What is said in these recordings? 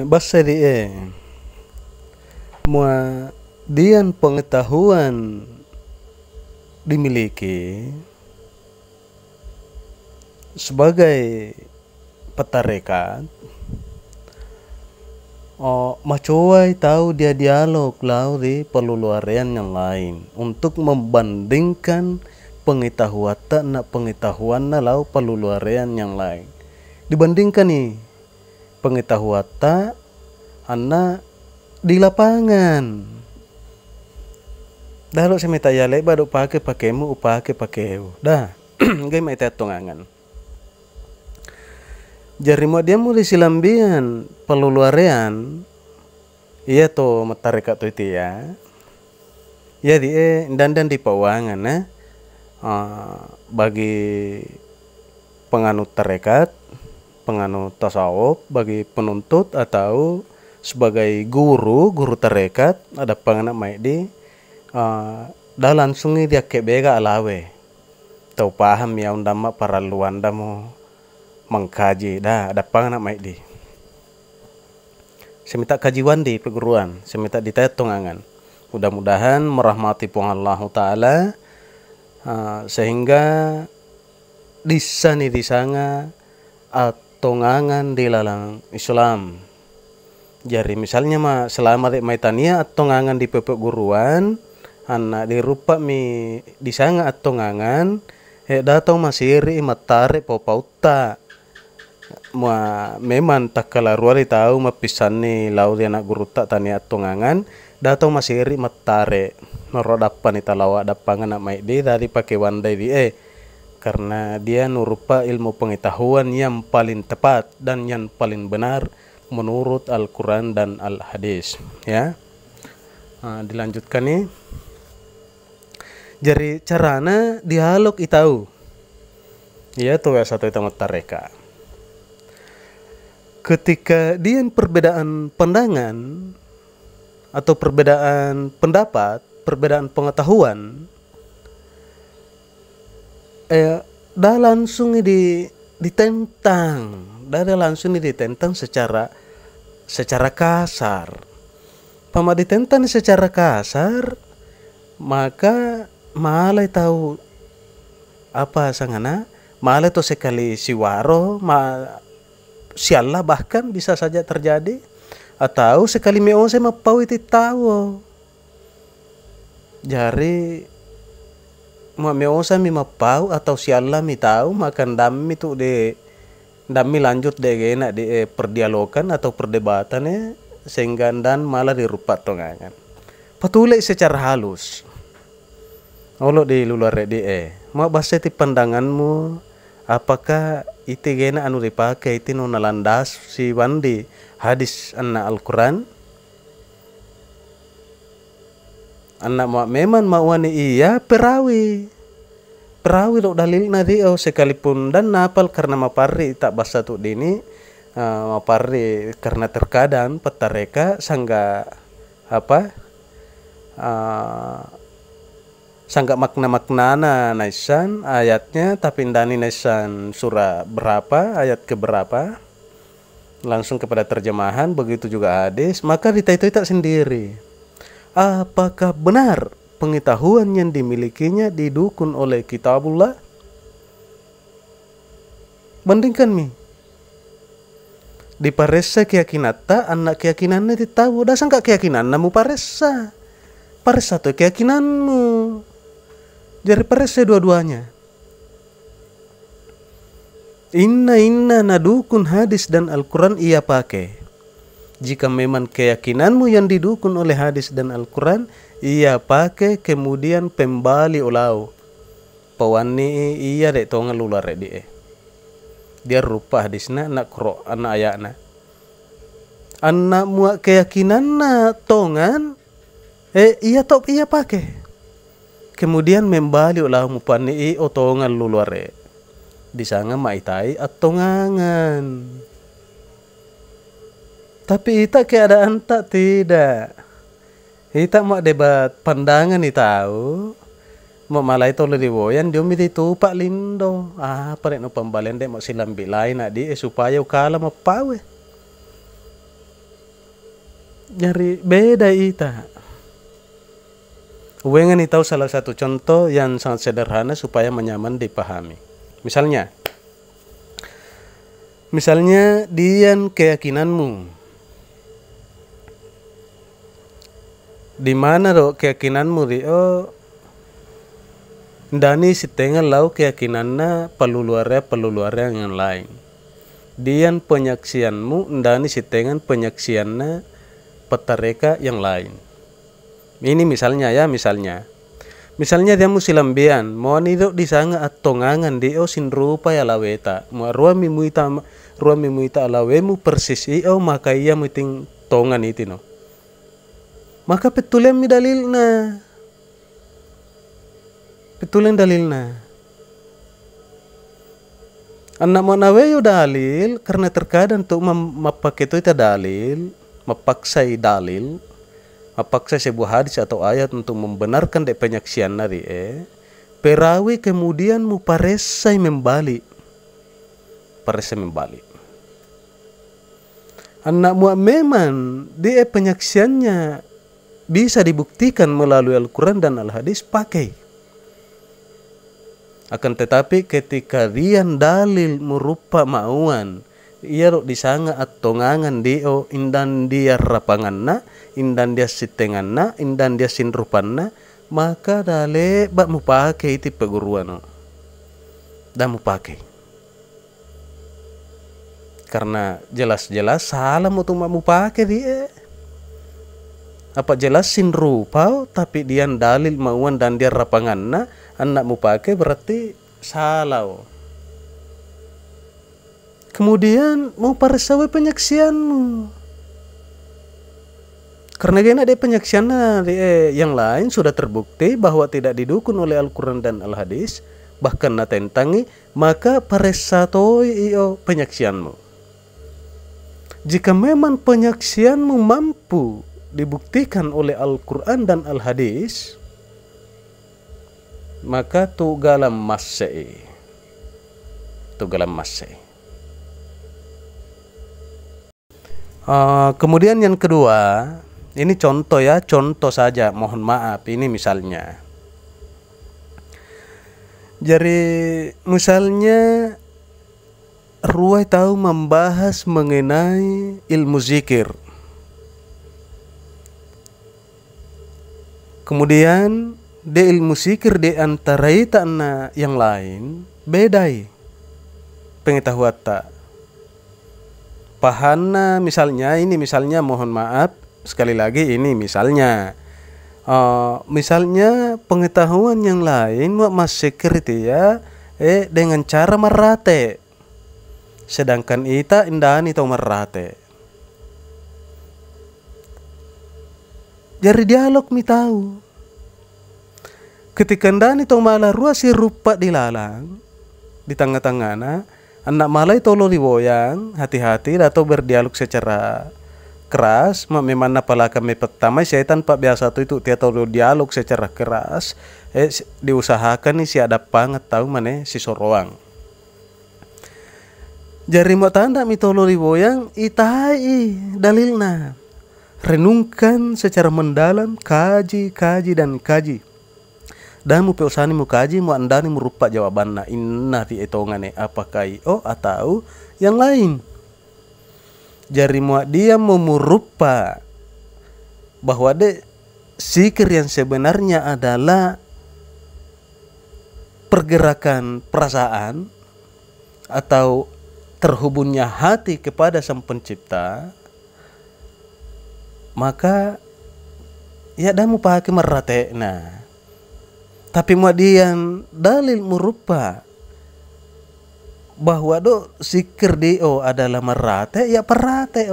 Basa di mua dian pengetahuan dimiliki sebagai petarekat. Macuai tahu dia dialog lau di peluluarian yang lain untuk membandingkan pengetahuan nak pengetahuan na lau peluluarian yang lain. Dibandingkan nih pengetahuan anak di lapangan. Dah lo semeta yale baru pakai pakaimu upake pakeu. Dah, gay mai tongangan. Jari mau dia mulai silambian peluluarean iya to matareka to itu ya. Ya di dan di pawangan bagi penganut tarekat, penganut tasawuf, bagi penuntut atau sebagai guru tarekat ada penganak mai di dah langsung dia kebega alawe. Tau paham ya undama para luanda mo mengkaji dah ada penganak mai di. Semita kajiwan di perguruan, semita ditetongangan. Mudah-mudahan merahmati Puang Allah Ta'ala sehingga disani disanga atongangan di lalang Islam. Jadi misalnya selama dek maitania atongangan di pepek guruan, anak dirupa mi disanga atongangan, datang masiri matare popauta. Memang tak kalaruari tahu mapisani lau dia anak guru tak tania atongangan, datang masiri matare merodapan italawa dapangan nak mai di dari pakai wandai di karena dia nurupa ilmu pengetahuan yang paling tepat dan yang paling benar menurut Al-Quran dan Al-Hadis ya. Dilanjutkan nih. Jadi carana dialog itau ya tuh satu itu matareka. Ketika dia perbedaan pandangan atau perbedaan pendapat, perbedaan pengetahuan, dah langsung ditentang, secara kasar. Pama ditentang secara kasar, maka malai tahu apa sangana, malai to sekali siwaro, sialah bahkan bisa saja terjadi atau sekali meose mapau itu tahu. Jari meosa mi mapau atau sialah mi tahu makan dami tu dami lanjut enak di perdialogan atau perdebatannya sehingga dan malah dirupa tongangan. Patulai secara halus. Olo di luar mau bahasa ti pandanganmu apakah itu gena anu dipakai itu nuna landas si wandi hadis anna Al-Quran anna memang mauani iya perawi lo dalil nadi sekalipun dan napal karena mapari tak bahasa tu dini mapari karena terkadang petareka sangga sangga makna-maknana naisan ayatnya tapi ndani naisan surah berapa ayat keberapa langsung kepada terjemahan begitu juga hadis maka ditaita-taita sendiri apakah benar pengetahuan yang dimilikinya didukun oleh kitabullah bandingkan mi di paresa keyakinata anak keyakinannya ditahu dah sangka keyakinan namu paresa tu keyakinanmu. Jadi parese dua-duanya. Inna nadukun hadis dan Al-Quran ia pakai. Jika memang keyakinanmu yang didukun oleh hadis dan Al-Quran, ia pakai kemudian pembali ulau. Pawani iya dek tonga lular di Dia rupa hadisna nak kro anak ayatna. Anak muak keyakinan na tongan iya top iya pakai. Kemudian membali ulah mupani otongan luluare. Disanga maitai atongangan. Tapi ita keadaan tak tidak. Ita mau debat pandangan ita tahu. Mau malai tole diwoyan dia miti tupak lindo. Parek no pembalian dek mau silambi lain adi supaya ukala mau pawe. Jadi beda ita. Wengan tahu salah satu contoh yang sangat sederhana supaya menyaman dipahami. Misalnya dian keyakinanmu. Di mana do keyakinanmu di ndani setengah lau keyakinannya peluluarnya yang lain. Dian penyaksianmu ndani setengah penyaksiannya petareka yang lain. Ini misalnya dia musilambian mau nido disanga atongangan dio sin rupa ya laweta mau ruami muita alawemu persis maka ia muting tongan itu no maka petulen dalilna anak manaweyo dalil karena terkadang tuh mapakai itu dalil mapaksai dalil mapaksa sebuah hadis atau ayat untuk membenarkan dek penyaksian nari perawi kemudian mu paresai membalik anak mu memang dia penyaksiannya bisa dibuktikan melalui Al-Quran dan Al-Hadis pakai akan tetapi ketika rian dalil merupa mauan ia disanga atongangan dio indan dia rapanganna indan dia sitenganna indan dia sinrupanna maka dale bak mu pakai itu peguruan dah mu pakai karena jelas-jelas salah mu pakai dia apa jelas sinrupa tapi dia dalil mauan dan dia rapanganna anak mu pakai berarti salah. Kemudian mau paresawe penyaksianmu. Karena gena ada penyaksian yang lain sudah terbukti bahwa tidak didukung oleh Al-Quran dan Al-Hadis, bahkan natentangi, maka paresatoi penyaksianmu. Jika memang penyaksianmu mampu dibuktikan oleh Al-Quran dan Al-Hadis, maka tugalam masai. Kemudian yang kedua, ini contoh saja, mohon maaf, ini misalnya. Jadi misalnya Ruwai tahu membahas mengenai ilmu zikir. Kemudian di ilmu zikir di antara itana yang lain bedai pengetahuan tak. Pahana misalnya mohon maaf sekali lagi ini misalnya pengetahuan yang lain mas security ya dengan cara merate sedangkan ita indani tau merate jadi dialog mi tahu ketika indani tau malah ruasi rupa dilalang di tengah-tengahna anak malai tolo diboyang hati-hati atau berdialog secara keras memang apalagi kami pertama syaitan pak biasa itu dia tolo dialog secara keras diusahakan nih si ada banget tahu mana si soroang jari mau tanda mitolo diboyang itai dalilna renungkan secara mendalam kaji dan mu peusani mu kaji mu andani merupa jawabanna inna ti etongane apakah atau yang lain jari mu dia merupa bahwa zikir yang sebenarnya adalah pergerakan perasaan atau terhubungnya hati kepada Sang Pencipta maka ya damu pakai merate tapi muadian dalil merupa bahwa zikir dio adalah merate ya perate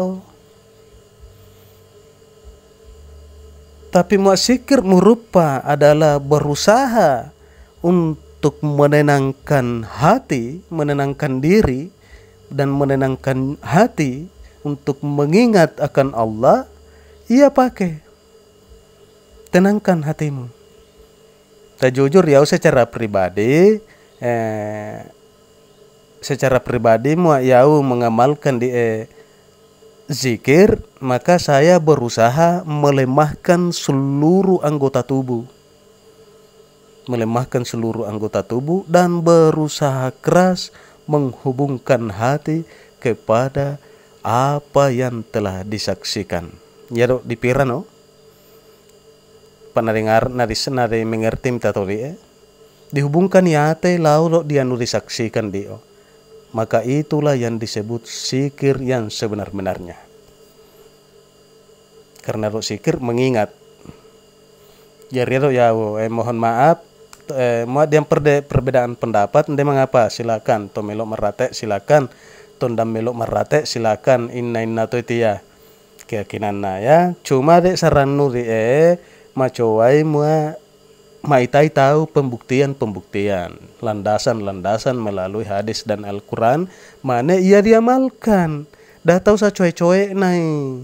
tapi zikir merupa adalah berusaha untuk menenangkan hati, menenangkan diri dan menenangkan hati untuk mengingat akan Allah, ia pakai tenangkan hatimu. Tak jujur ya secara pribadi mau mengamalkan di zikir, maka saya berusaha melemahkan seluruh anggota tubuh. Melemahkan seluruh anggota tubuh dan berusaha keras menghubungkan hati kepada apa yang telah disaksikan. Ya dok, dipira no? Panadengar nari mengerti minta tori dihubungkan ya hati lalu dia nu disaksikan dio. Maka itulah yang disebut zikir yang sebenar-benarnya. Karena zikir mengingat. Jadi ya mohon maaf, yang perbedaan pendapat, ente mengapa? Silakan. To melok merate silakan. Tondam melok merate silakan. Inna to itu ya keyakinan ya. Cuma dek saran nuri macowai maitai tahu pembuktian landasan melalui hadis dan Al-Quran mana ia diamalkan. Dah tahu sa coy nai.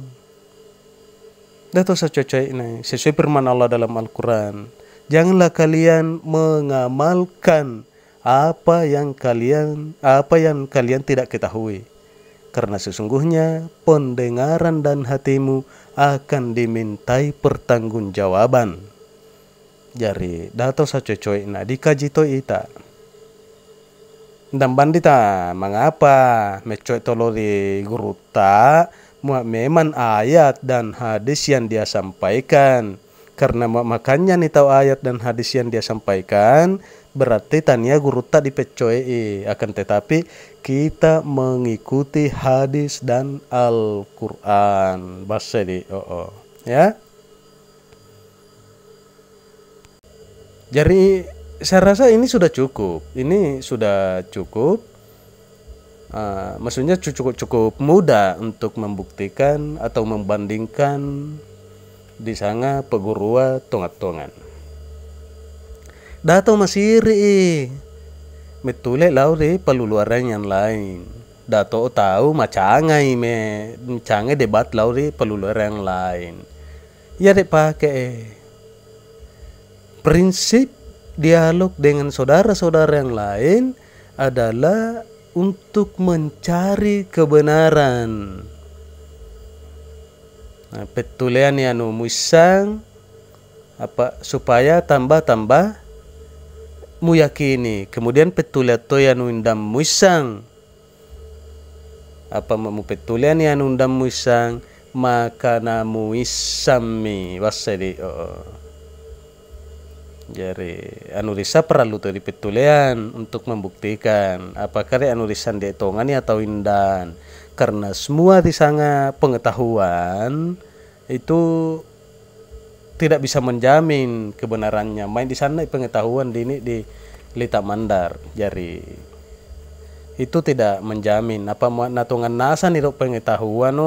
Sesuai firman Allah dalam Al-Quran. Janganlah kalian mengamalkan apa yang kalian tidak ketahui. Karena sesungguhnya pendengaran dan hatimu akan dimintai pertanggungjawaban. Jadi datau sa coy dikaji to ita. Dan bandita mengapa mecoy tolo di guru ta memang ayat dan hadis yang dia sampaikan. Karena makanya nih tahu ayat dan hadis yang dia sampaikan berarti tanya guru tak dipecoy akan tetapi kita mengikuti hadis dan Al-Quran bahasa di ya. Jadi saya rasa ini sudah cukup. Maksudnya cukup mudah untuk membuktikan atau membandingkan di sana pegurua tongat-tongan. Dato masiri metule laure peluluaran yang lain. Dato tahu macangai macangai debat laure peluluaran yang lain. Ya dek pakai prinsip dialog dengan saudara-saudara yang lain adalah untuk mencari kebenaran. Nah, petulean yang musang supaya tambah muyakini. Kemudian petulean to yang undam musang petulean yang undam musang maka namu isami wasedi jadi anurisa perlu dari petulean untuk membuktikan apakah anurisan di tongan atau indan. Karena semua di sana pengetahuan itu tidak bisa menjamin kebenarannya. Main di sana pengetahuan di Lita Mandar. Jadi itu tidak menjamin apa natungan nasa nih pengetahuan